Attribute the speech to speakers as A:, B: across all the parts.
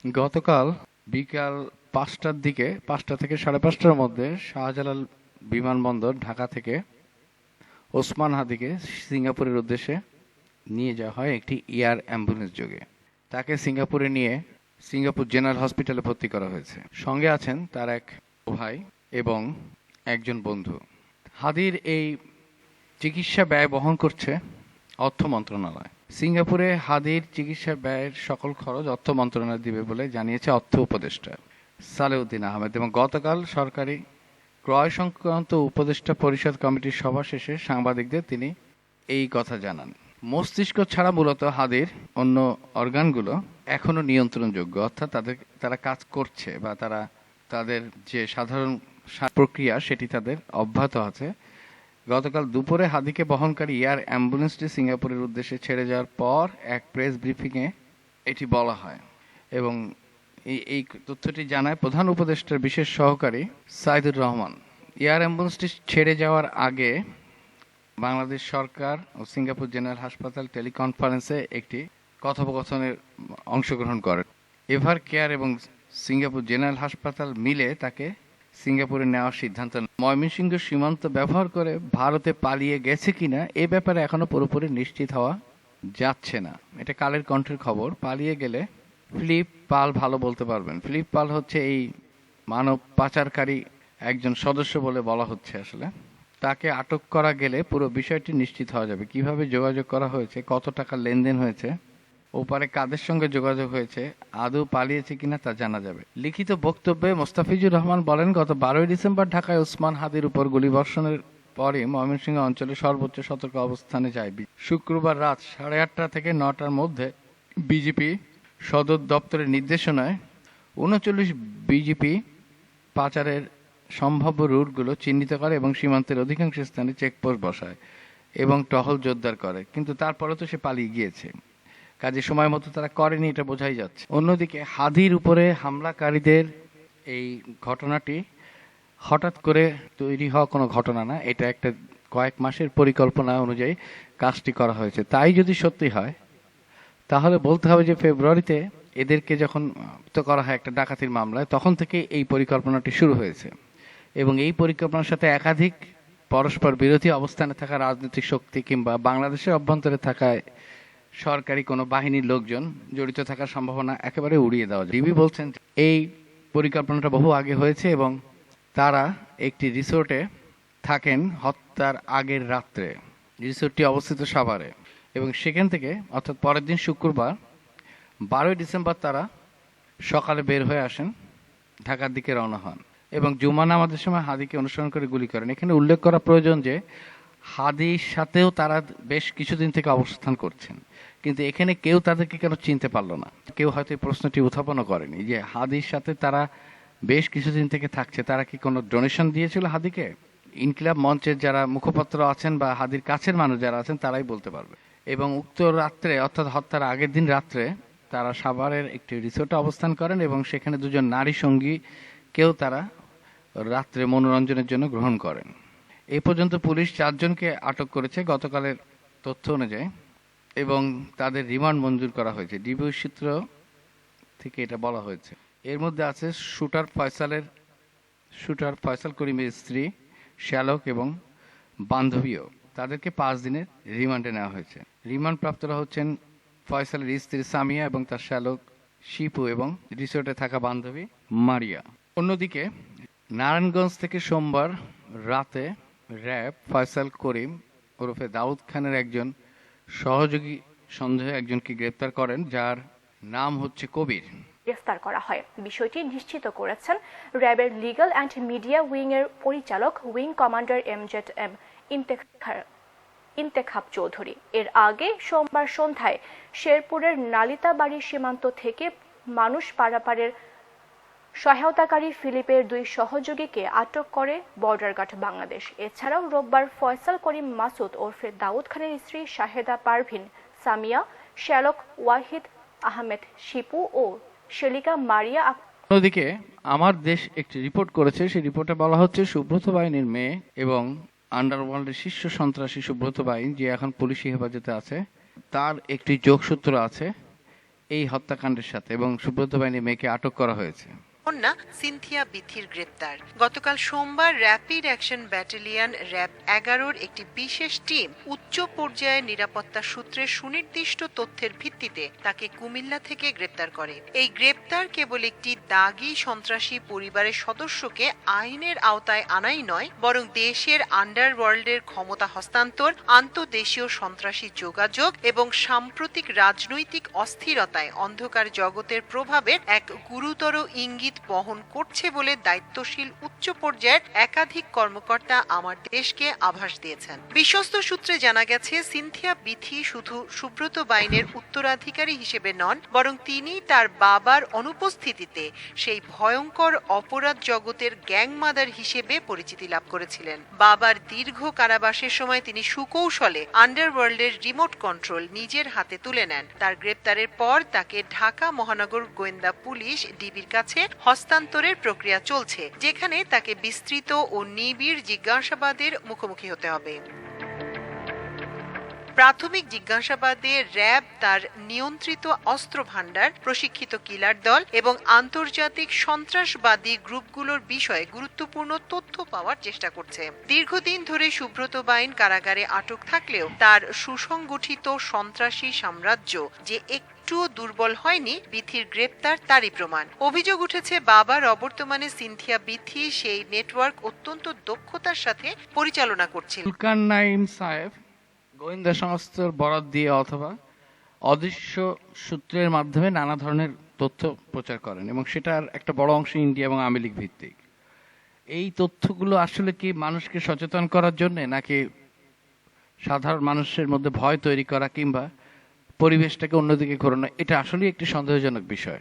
A: গতকাল বিকাল ৫টার দিকে ৫টা থেকে ৫:৩০টার মধ্যে শাহজালাল বিমানবন্দর ঢাকা থেকে ওসমান হাদিকে সিঙ্গাপুরের উদ্দেশ্যে নিয়ে যাওয়া হয় একটি এয়ার অ্যাম্বুলেন্স যোগে। তাকে সিঙ্গাপুরে নিয়ে সিঙ্গাপুর জেনারেল হসপিটালে ভর্তি করা হয়েছে। সঙ্গে আছেন তার এক ভাই এবং একজন বন্ধু। হাদির এই চিকিৎসা ব্যয় বহন করছে অর্থ মন্ত্রণালয়। সিঙ্গাপুরে হাদির চিকিৎসা ব্যয়ের সকল খরচ অর্থ মন্ত্রণালয় দিবে বলে জানিয়েছে অর্থ উপদেষ্টা সালেউদ্দিন আহমেদ। এবং গতকাল সরকারি ক্রয় সংক্রান্ত উপদেষ্টা পরিষদ কমিটির সভা শেষে সাংবাদিকদের তিনি এই কথা জানান। মস্তিষ্ক ছাড়া মূলত হাদির অন্য অর্গানগুলো এখনো নিয়ন্ত্রণযোগ্য, অর্থাৎ তারা কাজ করছে বা তাদের যে সাধারণ প্রক্রিয়া সেটি তাদের অব্যাহত আছে। গতকাল দুপুরে হাদিকে বহনকারী এয়ার অ্যাম্বুলেন্সটি সিঙ্গাপুরের উদ্দেশ্যে ছেড়ে যাওয়ার পর এক প্রেস ব্রিফিংয়ে এটি বলা হয়। এবং এই তথ্যটি জানায় প্রধান উপদেষ্টার বিশেষ সহকারী সাইদুর রহমান। এয়ার অ্যাম্বুলেন্সটি ছেড়ে যাওয়ার আগে বাংলাদেশ সরকার ও সিঙ্গাপুর জেনারেল হাসপাতাল টেলিকনফারেন্সে একটি কথোপকথনের অংশগ্রহণ করেন। এভার কেয়ার এবং সিঙ্গাপুর জেনারেল হাসপাতাল মিলে তাকে সিঙ্গাপুরে নেওয়ার সিদ্ধান্ত। ময়মনসিংহ সীমান্ত ব্যবহার করে ভারতে পালিয়ে গেছে কিনা এ ব্যাপারে এখনো পুরোপুরি নিশ্চিত হওয়া যাচ্ছে না। এটা কালের কণ্ঠের খবর। পালিয়ে গেলে ফিলিপ পাল ভালো বলতে পারবেন। ফিলিপ পাল হচ্ছে এই মানব পাচারকারী একজন সদস্য বলে বলা হচ্ছে। আসলে তাকে আটক করা গেলে পুরো বিষয়টি নিশ্চিত হওয়া যাবে। কিভাবে যোগাযোগ করা হয়েছে, কত টাকা লেনদেন হয়েছে, ওপারে কাদের সঙ্গে যোগাযোগ হয়েছে, আদৌ পালিয়েছে কিনা তা জানা যাবে। লিখিত বক্তব্যে মোস্তাফিজুর রহমান বলেন, গত 12ই ডিসেম্বর ঢাকায় ওসমান হাদির উপর গুলিবর্ষণের পরে ময়মনসিংহ অঞ্চলে সর্বোচ্চ সতর্ক অবস্থানে যায়। শুক্রবার রাত 8:30 থেকে 9টার মধ্যে বিজেপি সদর দপ্তরের নির্দেশনায় 39 বিজেপি পাচারের সম্ভাব্য রুটগুলো চিহ্নিত করে এবং সীমান্তের অধিকাংশ স্থানে চেকপোস্ট বসায় এবং টহল জোরদার করে। কিন্তু তারপরে তো সে পালিয়ে গিয়েছে, কাজে সময় মতো তারা করেনি, এটা বোঝাই যাচ্ছে। অন্যদিকে হাদির উপরে হামলাকারীদের এই ঘটনাটি হঠাৎ করে তৈরি হওয়া কোনো ঘটনা না। এটা একটা কয়েক মাসের পরিকল্পনা অনুযায়ী কাজটি করা হয়েছে। তাই যদি সত্যি হয় তাহলে বলতে হবে যে ফেব্রুয়ারিতে এদেরকে যখন মুক্ত করা হয় একটা ডাকাতির মামলায়, তখন থেকে এই পরিকল্পনাটি শুরু হয়েছে। এবং এই পরিকল্পনার সাথে একাধিক পরস্পর বিরোধী অবস্থানে থাকা রাজনৈতিক শক্তি কিংবা বাংলাদেশের অভ্যন্তরে থাকায় সরকারি কোনো বাহিনীর লোকজন জড়িত থাকার সম্ভাবনা একেবারে উড়িয়ে দেওয়া যায়। ডিবি বলছেন এই পরিকল্পনাটা বহু আগে হয়েছে এবং তারা একটি রিসোর্টে থাকেন হত্যার আগের রাত্রে। রিসোর্টটি অবস্থিত সাভারে এবং সেখান থেকে অর্থাৎ পরের দিন শুক্রবার 12ই ডিসেম্বর তারা সকালে বের হয়ে আসেন, ঢাকার দিকে রওনা হন এবং জুমা নামাজের সময় হাদিকে অনুসরণ করে গুলি করেন। এখানে উল্লেখ করা প্রয়োজন যে হাদির সাথেও তারা বেশ কিছুদিন থেকে অবস্থান করছেন, কিন্তু এখানে কেউ তাদেরকে কেন চিনতে পারলো না। কেউ হয়তো এই প্রশ্নটি উত্থাপনও করেনি যে হাদির সাথে তারা বেশ কিছুদিন থেকে থাকছে, তারা কি কোনো ডোনেশন দিয়েছিল হাদিকে? ইনকিলাব মঞ্চের যারা মুখপাত্র আছেন বা হাদির কাছের মানুষ যারা আছেন তারাই বলতে পারবে। এবং উক্ত রাত্রে অর্থাৎ হত্যার আগের দিন রাত্রে তারা সাভারের একটি রিসোর্টে অবস্থান করেন এবং সেখানে দুজন নারী সঙ্গী কেউ তারা রাত্রে মনোরঞ্জনের জন্য গ্রহণ করেন। এ পর্যন্ত পুলিশ 4 জনকে আটক করেছে গতকালের তথ্য অনুযায়ী এবং তাদের রিমান্ড মঞ্জুর করা হয়েছে। ডিবি সূত্র থেকে এটা বলা হয়েছে। এর মধ্যে আছে শুটার ফয়সাল করিমের স্ত্রী শ্যালক এবং বান্ধবীও। তাদেরকে 5 দিনের রিমান্ডে নেওয়া হয়েছে। রিমান্ড প্রাপ্তরা হচ্ছেন ফয়সালের স্ত্রী সামিয়া এবং তার শ্যালক শিপু এবং রিসোর্টে থাকা বান্ধবী মারিয়া। অন্যদিকে নারায়ণগঞ্জ থেকে সোমবার রাতে র্যাব ফয়সাল করিম ওরফে দাউদ খানের একজন সহযোগী সন্দেহে একজনকে গ্রেপ্তার করেন, যার নাম হচ্ছে কবির।
B: গ্রেফতার করা হয়। বিষয়টি নিশ্চিত করেছেন র্যাবের লিগ্যাল অ্যান্ড মিডিয়া উইং এর পরিচালক wing commander MZM Intekhab Chowdhury. এর আগে সোমবার সন্ধ্যায় শেরপুরের নালিতাবাড়ি সীমান্ত থেকে মানুষ পারাপারের সহায়তাকারী ফিলিপের 2 সহযোগীকে আটক করে বর্ডার গার্ড বাংলাদেশ। এছাড়াও রোববার ফয়সাল করিম মাসুদ ওরফে দাউদ খানের স্ত্রী শাহেদা পারভিন, সামিয়া, শ্যালক ওয়াহিদ আহমেদ শিপু ও শেলিকা মারিয়া।
A: অন্যদিকে আমার দেশ একটি রিপোর্ট করেছে, সেই রিপোর্টে বলা হচ্ছে সুব্রত বাহিনীর মেয়ে এবং আন্ডারওয়ার্ল্ডের শীর্ষ সন্ত্রাসী সুব্রত বাহিনী, যে এখন পুলিশি হেফাজতে আছে, তার একটি যোগসূত্র আছে এই হত্যাকাণ্ডের সাথে এবং সুব্রত বাহিনীর মেয়েকে আটক করা হয়েছে।
C: কন্যা সিনথিয়া বিথির গ্রেপ্তার। গতকাল সোমবার র্যাপিড অ্যাকশন ব্যাটালিয়ন র্যাব 11-র একটি বিশেষ টিম উচ্চ পর্যায়ের নিরাপত্তা সূত্রে সুনির্দিষ্ট তথ্যের ভিত্তিতে তাকে কুমিল্লা থেকে গ্রেপ্তার করে। এই গ্রেপ্তার কেবল একটি দাগী সন্ত্রাসী পরিবারের সদস্যকে আইনের আওতায় আনাই নয়, বরং দেশের আন্ডারওয়ার্ল্ডের ক্ষমতা হস্তান্তর, আন্তঃদেশীয় সন্ত্রাসী যোগাযোগ এবং সাম্প্রতিক রাজনৈতিক অস্থিরতায় অন্ধকার জগতের প্রভাবের এক গুরুতর ইঙ্গিত বহন করছে বলে দায়িত্বশীল উচ্চ পর্যায়ের একাধিক কর্মকর্তা আমার দেশকে আভাস দিয়েছেন। বিশ্বস্ত সূত্রে জানা গেছে, সিনথিয়া বিথি শুধু সুব্রত বাইনের উত্তরাধিকারী হিসেবে নন, বরং তিনি তার বাবার অনুপস্থিতিতে সেই ভয়ঙ্কর অপরাধ জগতের গ্যাংমাদার হিসেবে পরিচিতি লাভ করেছিলেন। বাবার দীর্ঘ কারাবাসের সময় তিনি সুকৌশলে আন্ডারওয়ার্ল্ডের রিমোট কন্ট্রোল নিজের হাতে তুলে নেন। তার গ্রেপ্তারের পর তাকে ঢাকা মহানগর গোয়েন্দা পুলিশ ডিবির কাছে হস্তান্তরের প্রক্রিয়া চলছে, যেখানে তাকে বিস্তৃত ও নিবিড় জিজ্ঞাসাবাদের মুখোমুখি হতে হবে। প্রাথমিক জিজ্ঞাসাবাদে র্যাব তার নিয়ন্ত্রিত অস্ত্র ভান্ডার, প্রশিক্ষিত কিলার দল এবং আন্তর্জাতিক সন্ত্রাসবাদী গ্রুপগুলোর বিষয়ে গুরুত্বপূর্ণ তথ্য পাওয়ার চেষ্টা করছে। দীর্ঘদিন ধরে সুব্রত বাইন কারাগারে আটক থাকলেও তার সুসংগঠিত সন্ত্রাসী সাম্রাজ্য যে একটুও দুর্বল হয়নি, বিথির গ্রেপ্তার তারই প্রমাণ। অভিযোগ উঠেছে, বাবার অবর্তমানে সিনথিয়া বিথি সেই নেটওয়ার্ক অত্যন্ত দক্ষতার সাথে পরিচালনা করছিল।
A: জুলকারনাইন সাহেব গোয়েন্দা সংস্থার বরাত দিয়ে অথবা অদৃশ্য সূত্রের মাধ্যমে নানা ধরনের তথ্য প্রচার করেন এবং সেটার একটা বড় অংশ ইন্ডিয়া এবং আওয়ামী লীগ ভিত্তিক। এই তথ্যগুলো আসলে কি মানুষকে সচেতন করার জন্য, নাকি সাধারণ মানুষের মধ্যে ভয় তৈরি করা কিংবা পরিবেশটাকে অন্যদিকে ঘোরানো, এটা আসলে একটি সন্দেহজনক বিষয়।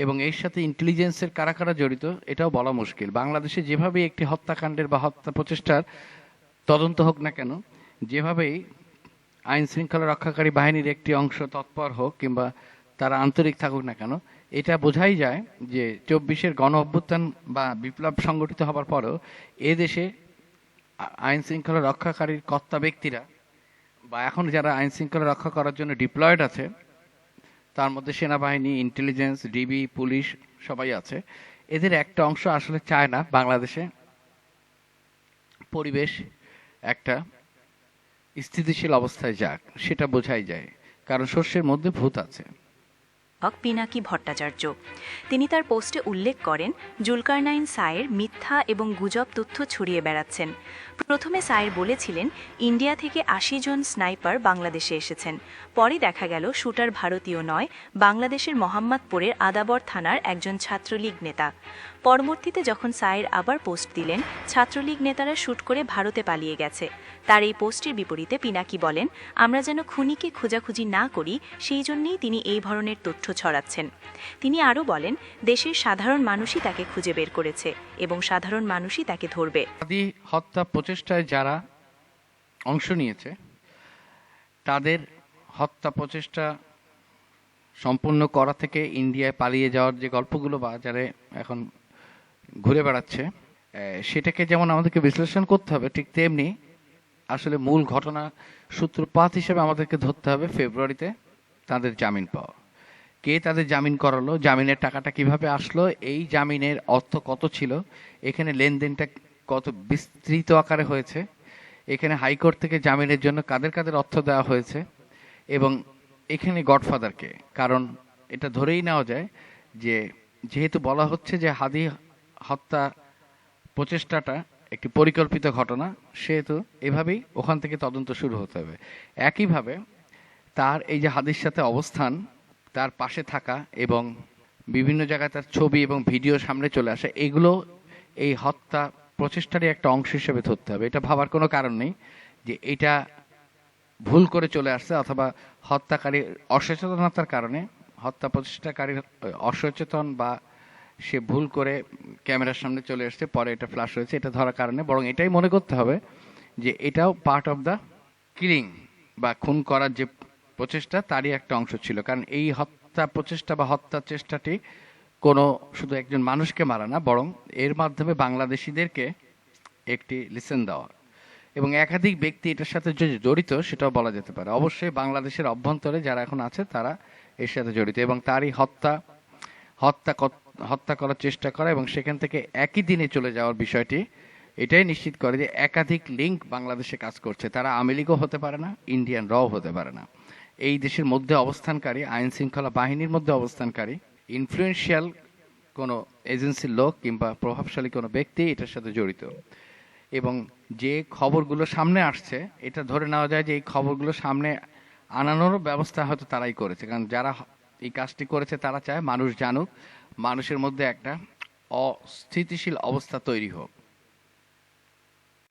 A: এবং এর সাথে ইন্টেলিজেন্সের কারা কারা জড়িত এটাও বলা মুশকিল। বাংলাদেশে যেভাবে একটি হত্যাকাণ্ডের বা হত্যা প্রচেষ্টার তদন্ত হোক না কেন, যেভাবেই আইন শৃঙ্খলা রক্ষাকারী বাহিনীর একটি অংশ তৎপর হোক কিংবা তারা আন্তরিক থাকুক না কেন, এটা বোঝাই যায় যে 24-এর গণ অভ্যুত্থান বা বিপ্লব সংগঠিত হবার পরেও এদেশে আইন শৃঙ্খলা রক্ষাকারীর কর্তা ব্যক্তিরা বা এখন যারা আইন শৃঙ্খলা রক্ষা করার জন্য ডিপ্লয়েড আছে, তার মধ্যে সেনাবাহিনী, ইন্টেলিজেন্স, ডিবি, পুলিশ সবাই আছে, এদের একটা অংশ আসলে চায় না বাংলাদেশে পরিবেশ একটা স্থিতিশীল অবস্থায় যাক। সেটা বোঝাই যায়, কারণ শস্যের মধ্যে ভূত আছে।
D: পিনাকি ভট্টাচার্য তিনি তার পোস্টে উল্লেখ করেন, জুলকারনাইন সায়ের মিথ্যা এবং গুজব তথ্য ছড়িয়ে বেড়াচ্ছেন। প্রথমে সায়ের বলেছিলেন ইন্ডিয়া থেকে 80 জন স্নাইপার বাংলাদেশে এসেছেন। পরে দেখা গেল শুটার ভারতীয় নয়, বাংলাদেশের মোহাম্মদপুরের আদাবর থানার একজন ছাত্রলীগ নেতা। পরবর্তীতে যখন সায়ের আবার পোস্ট দিলেন, ছাত্রলীগ নেতারা শুট করে ভারতে পালিয়ে গেছে। তার এই পোস্টের বিপরীতে পিনাকি বলেন, আমরা যেন খুনিকে খোঁজাখুঁজি না করি, সেই জন্যই তিনি এই ধরনের তথ্য ছড়াচ্ছেন। তিনি আরও বলেন, দেশের সাধারণ মানুষই তাকে খুঁজে বের করেছে এবং সাধারণ মানুষই তাকে ধরবে।
A: আদি হত্যা প্রচেষ্টায় যারা অংশ নিয়েছে তাদের হত্যা প্রচেষ্টা সম্পূর্ণ করা থেকে ইন্ডিয়ায় পালিয়ে যাওয়ার যে গল্পগুলো বাজারে এখন ঘুরে বেড়াচ্ছে, সেটাকে যেমন আমাদেরকে বিশ্লেষণ করতে হবে, ঠিক তেমনি আসলে মূল ঘটনা সূত্রপাত হিসেবে আমাদেরকে ধরতে হবে ফেব্রুয়ারিতে তাদের জামিন পাওয়া। কে তাদের জামিন করালো, জামিনের টাকাটা কিভাবে আসলো, এই জামিনের অর্থ কত ছিল, এখানে লেনদেনটা কত বিস্তৃত আকারে হয়েছে, এখানে হাইকোর্ট থেকে জামিনের জন্য কাদের কাদের অর্থ দেওয়া হয়েছে, এবং এখানে গডফাদারকে। কারণ এটা ধরেই নেওয়া যায় যে যেহেতু বলা হচ্ছে যে হাদি হত্যা প্রচেষ্টাটা একটি পরিকল্পিত ঘটনা, সেহেতু এভাবেই ওখান থেকে তদন্ত শুরু হতে হবে। একইভাবে তার এই যে হাদির সাথে অবস্থান, তার পাশে থাকা এবং বিভিন্ন জায়গায় তার ছবি এবং ভিডিও সামনে চলে আসে, এগুলো এই হত্যা প্রচেষ্টারই একটা অংশ হিসেবে ধরতে হবে। এটা ভাবার কোনো কারণ নেই যে এটা ভুল করে চলে আসছে অথবা হত্যাকারীর অসচেতনতার কারণে, হত্যা প্রচেষ্টাকারীর অসচেতন বা সে ভুল করে ক্যামেরার সামনে চলে আসছে, পরে এটা ফ্ল্যাশ হয়েছে, এটা ধরার কারণে। বরং এটাই মনে করতে হবে যে এটাও পার্ট অফ দ্য কিলিং বা খুন করার যে প্রচেষ্টা, তারই একটা অংশ ছিল। কারণ এই হত্যা প্রচেষ্টা বা হত্যার চেষ্টাটি কোনো শুধু একজন মানুষকে মারা না, বরং এর মাধ্যমে বাংলাদেশিদেরকে একটি লিসেন দেওয়া এবং একাধিক ব্যক্তি এটার সাথে যে জড়িত সেটাও বলা যেতে পারে। অবশ্যই বাংলাদেশের অভ্যন্তরে যারা এখন আছে তারা এর সাথে জড়িত, এবং তারই হত্যা করার চেষ্টা করা এবং সেখান থেকে একই দিনে চলে যাওয়ার বিষয়টি এটাই নিশ্চিত করে যে একাধিক লিঙ্ক বাংলাদেশে কাজ করছে। তারা আওয়ামী লীগও হতে পারে না, ইন্ডিয়ান রও হতে পারে না। এই দেশের মধ্যে অবস্থানকারী, আইন শৃঙ্খলা বাহিনীর মধ্যে অবস্থানকারী ইনফ্লুয়েন্সিয়াল কোনো এজেন্সির লোক কিংবা প্রভাবশালী কোনো ব্যক্তি এটার সাথে জড়িত। এবং যে খবরগুলো সামনে আসছে এটা ধরে নেওয়া যায় যে এই খবরগুলো সামনে আনানোরও ব্যবস্থা হয়তো তারাই করেছে, কারণ যারা এই কাজটি করেছে তারা চায় মানুষ জানুক, মানুষের মধ্যে একটা অস্থিতিশীল অবস্থা তৈরি হোক।